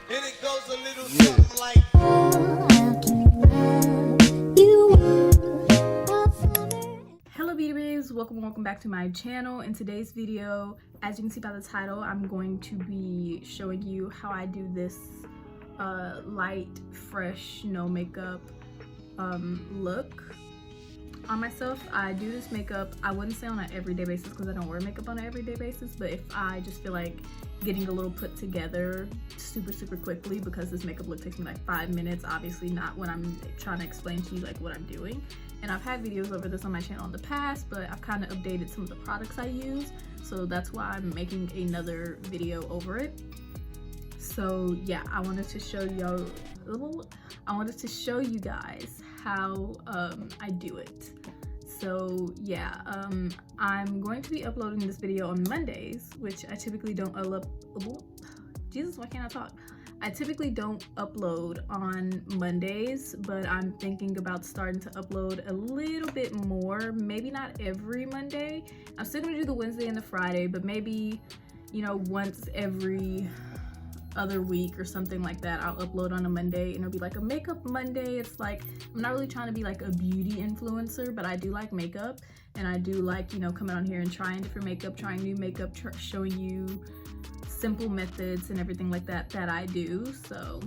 And it goes a little something like. Hello beauty babes, welcome back to my channel. In today's video, as you can see by the title, I'm going to be showing you how I do this light, fresh, no makeup look on myself. I do this makeup, I wouldn't say on an everyday basis because I don't wear makeup on an everyday basis, but if I just feel like getting a little put together super quickly, because this makeup look takes me like 5 minutes, obviously not when I'm trying to explain to you like what I'm doing. And I've had videos over this on my channel in the past, but I've kind of updated some of the products I use, so that's why I'm making another video over it. So yeah, I wanted to show you guys how I do it. So yeah, I'm going to be uploading this video on Mondays, which I typically don't Jesus, why can't I talk? I typically don't upload on Mondays, but I'm thinking about starting to upload a little bit more. Maybe not every Monday. I'm still gonna do the Wednesday and the Friday, but maybe, you know, once every other week or something like that, I'll upload on a Monday, and it'll be like a makeup Monday. It's like, I'm not really trying to be like a beauty influencer, but I do like makeup, and I do like, you know, coming on here and trying different makeup, trying new makeup, showing you simple methods and everything like that I do. So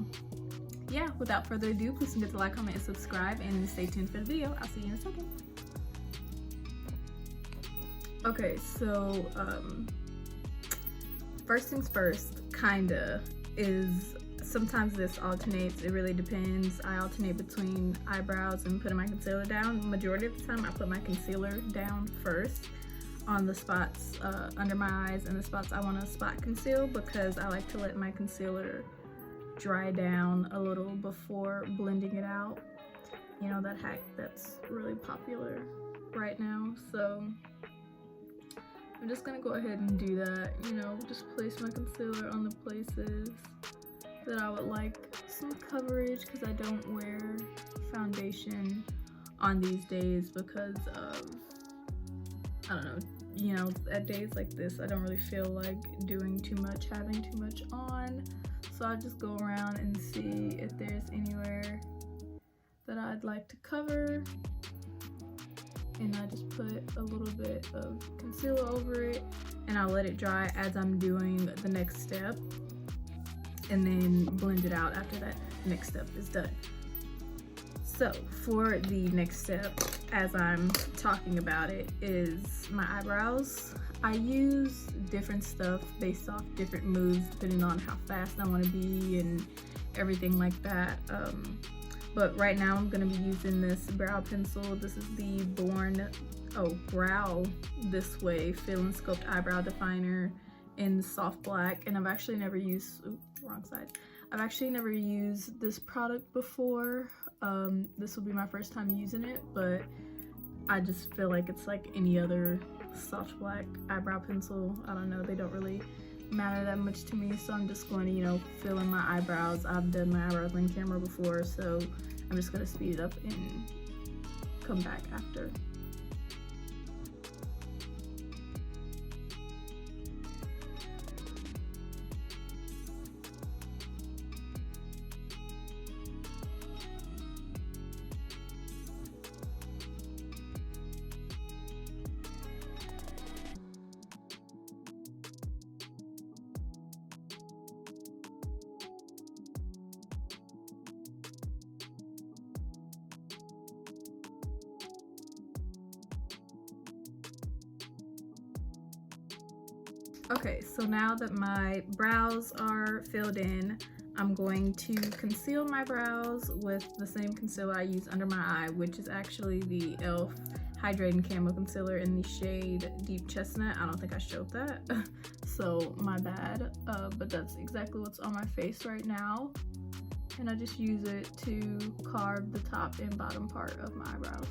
yeah, without further ado, please don't forget to like, comment, and subscribe, and stay tuned for the video. I'll see you in a second. Okay, so first things first, kinda, is sometimes this alternates. It really depends. I alternate between eyebrows and putting my concealer down. Majority of the time I put my concealer down first on the spots under my eyes and the spots I want to spot conceal, because I like to let my concealer dry down a little before blending it out. You know, that hack that's really popular right now. So I'm just gonna go ahead and do that, you know, just place my concealer on the places that I would like some coverage, because I don't wear foundation on these days because of, I don't know, you know, at days like this I don't really feel like doing too much, having too much on, so I just go around and see if there's anywhere that I'd like to cover, and I just put a little bit of concealer over it, and I'll let it dry as I'm doing the next step, and then blend it out after that next step is done. So for the next step, as I'm talking about it, is my eyebrows. I use different stuff based off different moods, depending on how fast I want to be and everything like that. But right now I'm going to be using this brow pencil. This is the Brow This Way Fill and Sculpt Eyebrow Definer in soft black, and I've actually never used, wrong side. I've actually never used this product before. This will be my first time using it, but I just feel like it's like any other soft black eyebrow pencil. I don't know, they don't really matter that much to me, so I'm just going to, you know, fill in my eyebrows. I've done my eyebrows on camera before, so I'm just going to speed it up and come back after. Okay, so now that my brows are filled in, I'm going to conceal my brows with the same concealer I use under my eye, which is actually the e.l.f. Hydrating Camo Concealer in the shade Deep Chestnut. I don't think I showed that, so my bad, but that's exactly what's on my face right now. And I just use it to carve the top and bottom part of my eyebrows.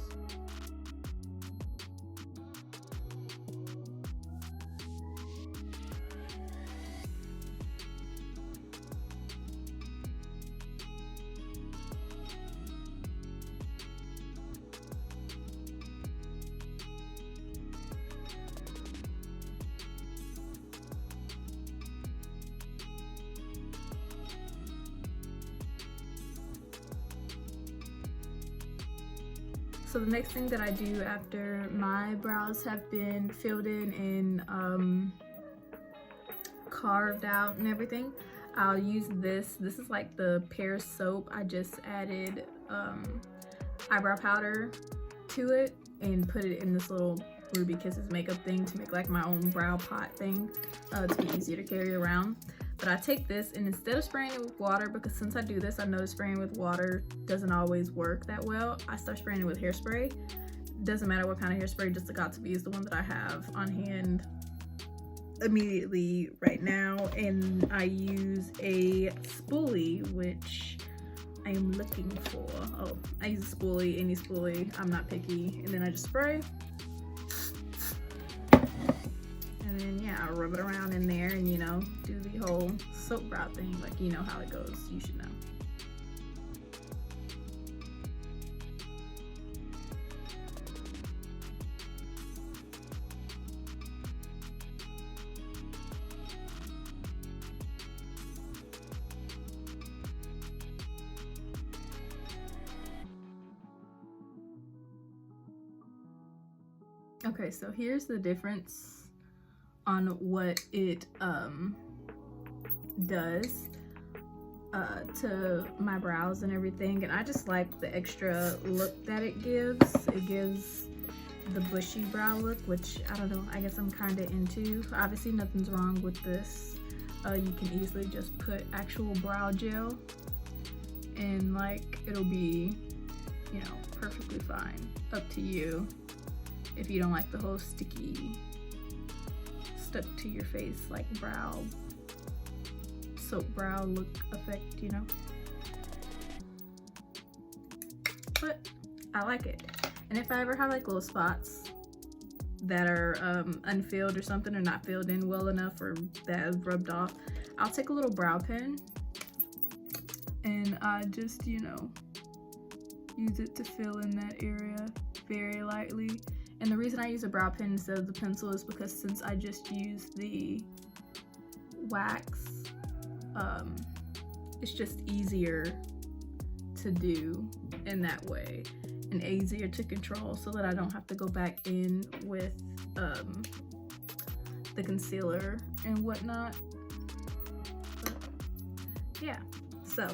So the next thing that I do after my brows have been filled in and carved out and everything, I'll use this. This is like the Pear soap. I just added eyebrow powder to it and put it in this little Ruby Kisses makeup thing to make like my own brow pot thing to be easier to carry around. But I take this, and instead of spraying it with water, because since I do this, I know spraying with water doesn't always work that well, I start spraying it with hairspray. Doesn't matter what kind of hairspray, just the Got2b is the one that I have on hand immediately right now. And I use a spoolie, which I am looking for. Oh, I use a spoolie, any spoolie, I'm not picky. And then I just spray. And then yeah, I'll rub it around in there and, you know, do the whole soap brow thing. Like, you know how it goes, you should know. Okay, so here's the difference on what it does to my brows and everything. And I just like the extra look that it gives. It gives the bushy brow look, which I don't know, I guess I'm kind of into. Obviously nothing's wrong with this. You can easily just put actual brow gel and like it'll be, you know, perfectly fine. Up to you if you don't like the whole sticky, stuck to your face like brow, soap brow look effect, you know. But I like it. And if I ever have like little spots that are unfilled or something, or not filled in well enough, or that has rubbed off, I'll take a little brow pen and I just, you know, use it to fill in that area very lightly. And the reason I use a brow pen instead of the pencil is because since I just use the wax, it's just easier to do in that way and easier to control, so that I don't have to go back in with the concealer and whatnot. But yeah, so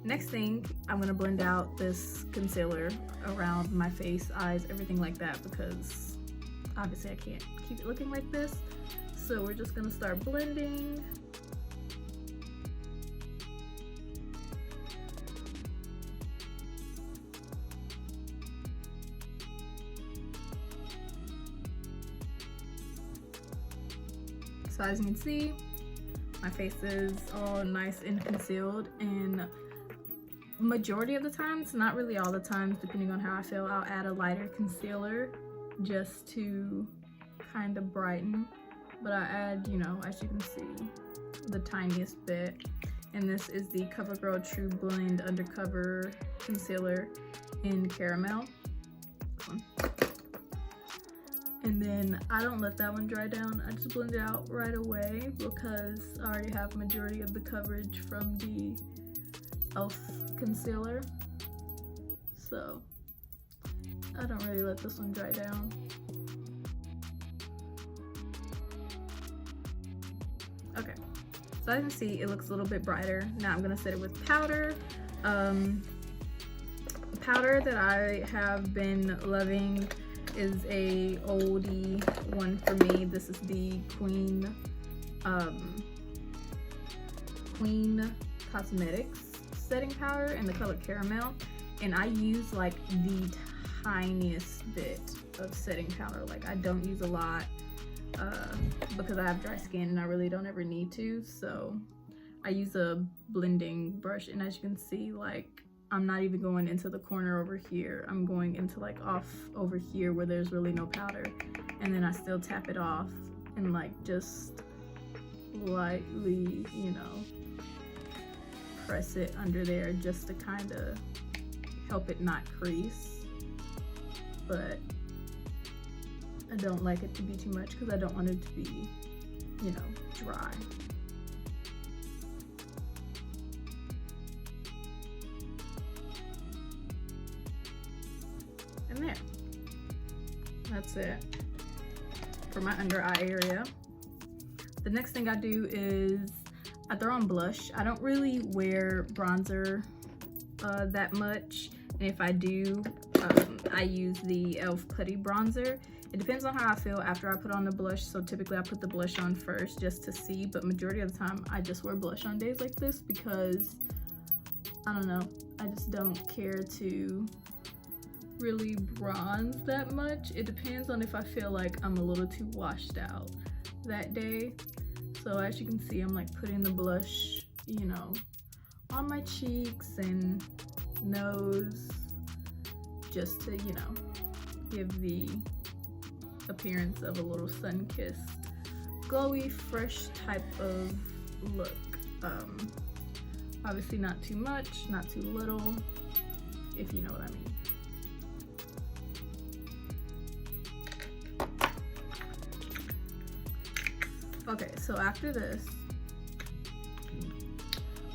next thing, I'm gonna blend out this concealer around my face, eyes, everything like that, because obviously I can't keep it looking like this. So we're just gonna start blending. So as you can see, my face is all nice and concealed, and majority of the times, not really all the times, depending on how I feel, I'll add a lighter concealer just to kind of brighten. But I add, you know, as you can see, the tiniest bit. And this is the CoverGirl True Blend Undercover Concealer in Caramel. And then I don't let that one dry down. I just blend it out right away because I already have majority of the coverage from the e.l.f. concealer. So I don't really let this one dry down. Okay, so as you can see, it looks a little bit brighter. Now I'm gonna set it with powder. The powder that I have been loving is a oldie one for me. This is the Queen Cosmetics setting powder in the color Caramel, and I use like the tiniest bit of setting powder. Like I don't use a lot because I have dry skin and I really don't ever need to. So I use a blending brush, and as you can see, like I'm not even going into the corner over here. I'm going into like off over here where there's really no powder, and then I still tap it off and like just lightly, you know, press it under there just to kind of help it not crease. But I don't like it to be too much because I don't want it to be, you know, dry. And there. That's it for my under eye area. The next thing I do is I throw on blush. I don't really wear bronzer that much, and if I do, I use the e.l.f. Putty Bronzer. It depends on how I feel after I put on the blush, so typically I put the blush on first just to see, but majority of the time I just wear blush on days like this because, I don't know, I just don't care to really bronze that much. It depends on if I feel like I'm a little too washed out that day. So as you can see, I'm like putting the blush, you know, on my cheeks and nose just to, you know, give the appearance of a little sun-kissed, glowy, fresh type of look. Obviously not too much, not too little, if you know what I mean. Okay, so after this,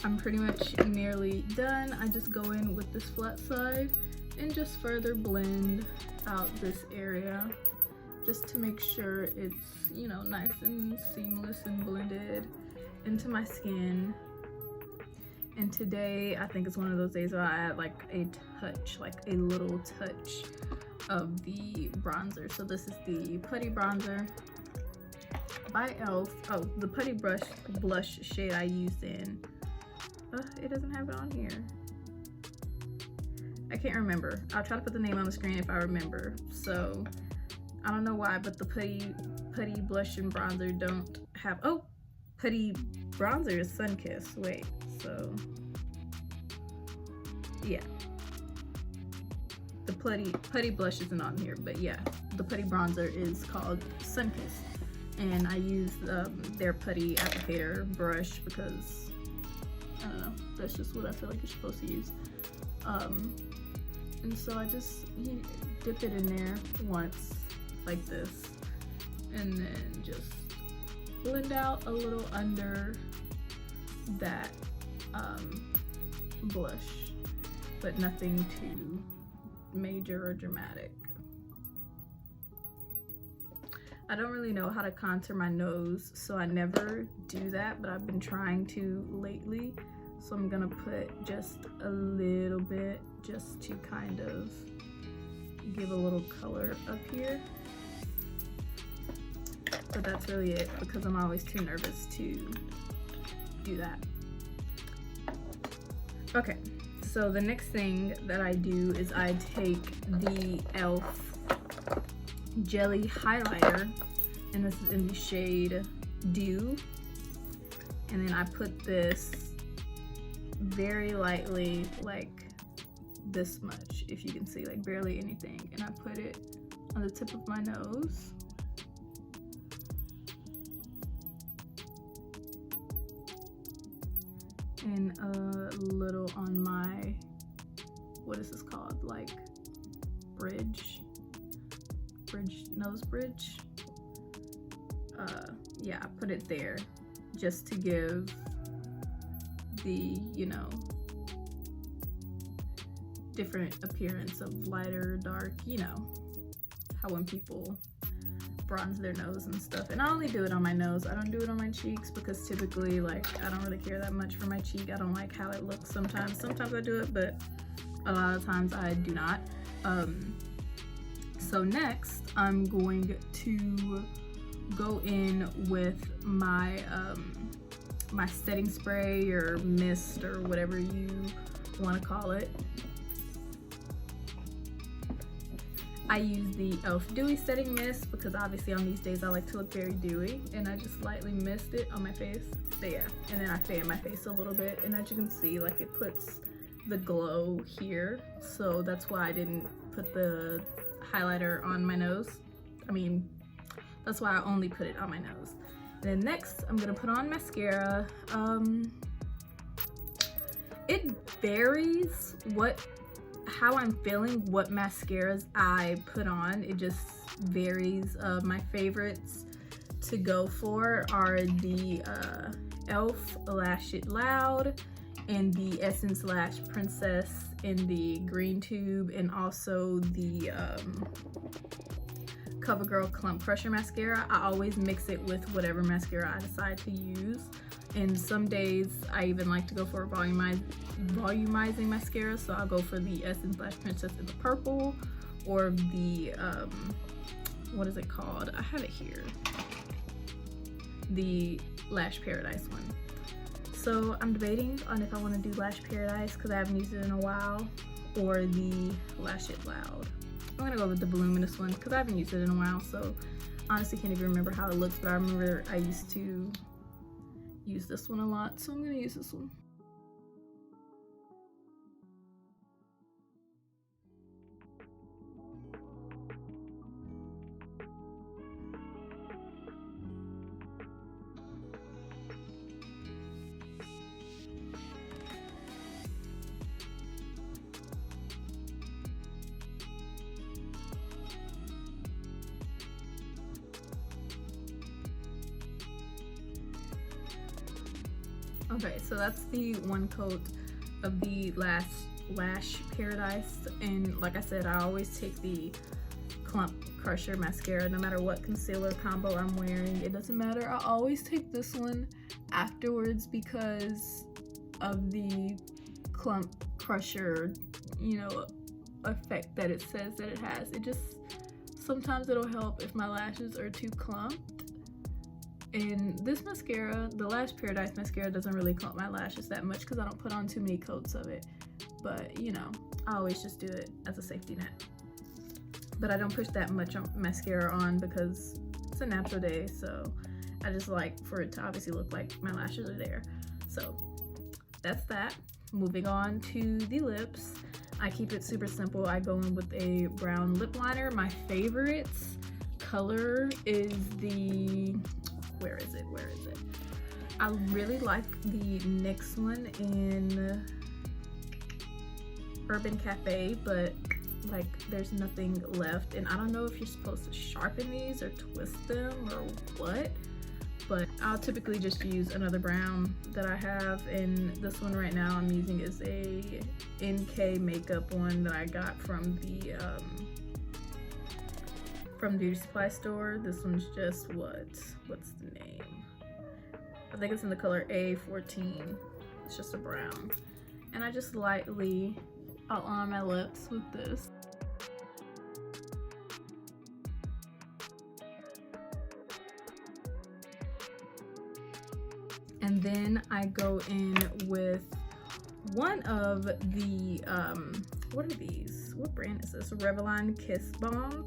I'm pretty much nearly done. I just go in with this flat side and just further blend out this area just to make sure it's, you know, nice and seamless and blended into my skin. And today, I think it's one of those days where I add like a touch, like a little touch of the bronzer. So this is the Putty Bronzer by e.l.f. Oh, the Putty blush shade I used in. It doesn't have it on here. I can't remember. I'll try to put the name on the screen if I remember. So I don't know why, but the Putty blush and bronzer don't have. Oh, Putty Bronzer is Sunkissed. Wait, so yeah, the Putty blush isn't on here, but yeah, the Putty Bronzer is called Sunkissed, and I use their Putty applicator brush because I don't know, that's just what I feel like you're supposed to use. And so I just dip it in there once like this, and then just blend out a little under that blush, but nothing too major or dramatic. I don't really know how to contour my nose, so I never do that, but I've been trying to lately. So I'm gonna put just a little bit just to kind of give a little color up here. But that's really it because I'm always too nervous to do that. Okay, so the next thing that I do is I take the e.l.f. Jelly highlighter, and this is in the shade Dew, and then I put this very lightly, like this much, if you can see, like barely anything, and I put it on the tip of my nose. And a little on my, what is this called, like nose bridge. Yeah, I put it there just to give the, you know, different appearance of lighter, dark, you know, how when people bronze their nose and stuff. And I only do it on my nose. I don't do it on my cheeks because typically, like, I don't really care that much for my cheek. I don't like how it looks sometimes. Sometimes I do it, but a lot of times I do not. So next, I'm going to go in with my my setting spray or mist or whatever you want to call it. I use the e.l.f. Dewy setting mist because obviously on these days I like to look very dewy, and I just lightly mist it on my face. So yeah, and then I fan my face a little bit, and as you can see, like, it puts the glow here. So that's why I didn't put the highlighter on my nose. I mean, that's why I only put it on my nose. And then next, I'm gonna put on mascara. It varies how I'm feeling, what mascaras I put on. It just varies. My favorites to go for are the e.l.f. Lash It Loud and the Essence Lash Princess in the green tube, and also the CoverGirl Clump Crusher Mascara. I always mix it with whatever mascara I decide to use. And some days I even like to go for a volumizing mascara, so I'll go for the Essence Lash Princess in the purple, or the what is it called? I have it here. The Lash Paradise one. So I'm debating on if I want to do Lash Paradise because I haven't used it in a while, or the Lash It Loud. I'm gonna go with the voluminous one because I haven't used it in a while, so honestly can't even remember how it looks, but I remember I used to use this one a lot, so I'm gonna use this one. Okay, so that's the one coat of the Lash Paradise, and like I said, I always take the Clump Crusher Mascara no matter what concealer combo I'm wearing. It doesn't matter, I always take this one afterwards because of the Clump Crusher, you know, effect that it says that it has. It just, sometimes it'll help if my lashes are too clumped. And this mascara, the Lash Paradise mascara, doesn't really clump my lashes that much because I don't put on too many coats of it. But, you know, I always just do it as a safety net. But I don't push that much mascara on because it's a natural day, so I just like for it to obviously look like my lashes are there. So that's that. Moving on to the lips. I keep it super simple. I go in with a brown lip liner. My favorite color is the... Where is it? I really like the NYX one in Urban Cafe, but like there's nothing left, and I don't know if you're supposed to sharpen these or twist them or what, but I'll typically just use another brown that I have, and this one right now I'm using is a NK makeup one that I got from the Beauty Supply Store. This one's just what's the name? I think it's in the color A14. It's just a brown. And I just lightly outline my lips with this. And then I go in with one of the, what are these? What brand is this? Revlon Kiss Balm.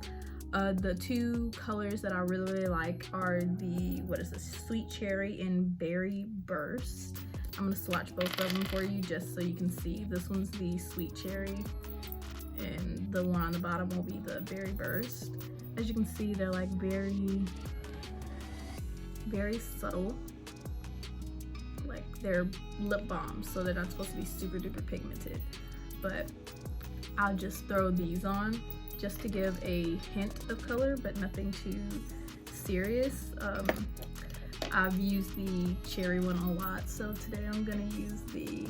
The two colors that I really like are the, what is this? Sweet Cherry and Berry Burst. I'm gonna swatch both of them for you just so you can see. This one's the Sweet Cherry and the one on the bottom will be the Berry Burst. As you can see, they're like very subtle. Like they're lip balms, so they're not supposed to be super duper pigmented. But I'll just throw these on just to give a hint of color, but nothing too serious. I've used the cherry one a lot, so today I'm gonna use the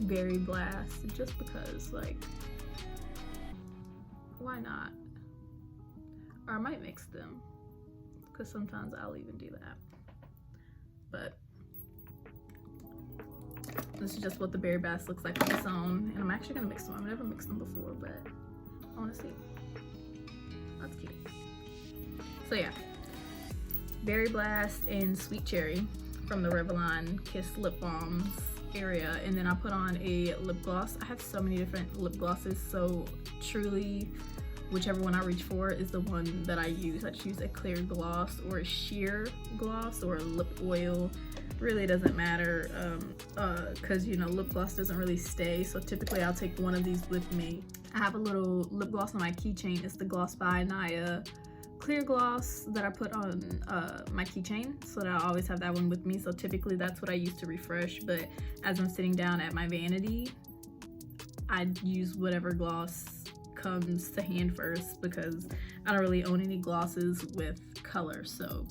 Berry Blast just because, like, why not? Or I might mix them because sometimes I'll even do that. But this is just what the Berry Blast looks like on its own, and I'm actually gonna mix them. I've never mixed them before, but I wanna see. That's cute. So yeah, Berry Blast and Sweet Cherry from the Revlon Kiss Lip Balms area, and then I put on a lip gloss. I have so many different lip glosses, so truly whichever one I reach for is the one that I use. I just use a clear gloss or a sheer gloss or a lip oil. Really doesn't matter because, you know, lip gloss doesn't really stay, so typically I'll take one of these with me. I have a little lip gloss on my keychain. It's the Gloss by Naya clear gloss that I put on my keychain, so that I always have that one with me. So typically that's what I use to refresh, but as I'm sitting down at my vanity, I use whatever gloss comes to hand first because I don't really own any glosses with color. So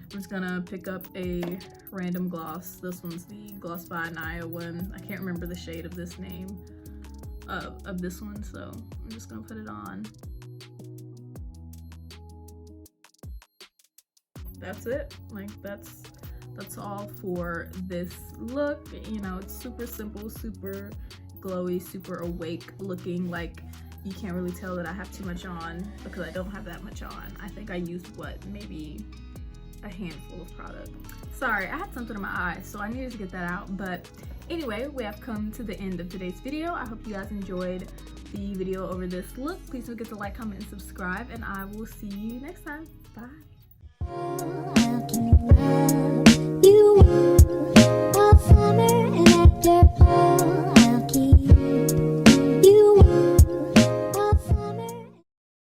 I'm just gonna pick up a random gloss. This one's the Gloss by Naya one. I can't remember the shade of this name of this one, so I'm just gonna put it on. that's it. Like that's all for this look. You know, it's super simple, super glowy, super awake looking. Like you can't really tell that I have too much on because I don't have that much on. I think I used maybe a handful of product. Sorry, I had something in my eye, so I needed to get that out. But anyway, we have come to the end of today's video. I hope you guys enjoyed the video over this look. Please don't forget to like, comment, and subscribe, and I will see you next time. Bye.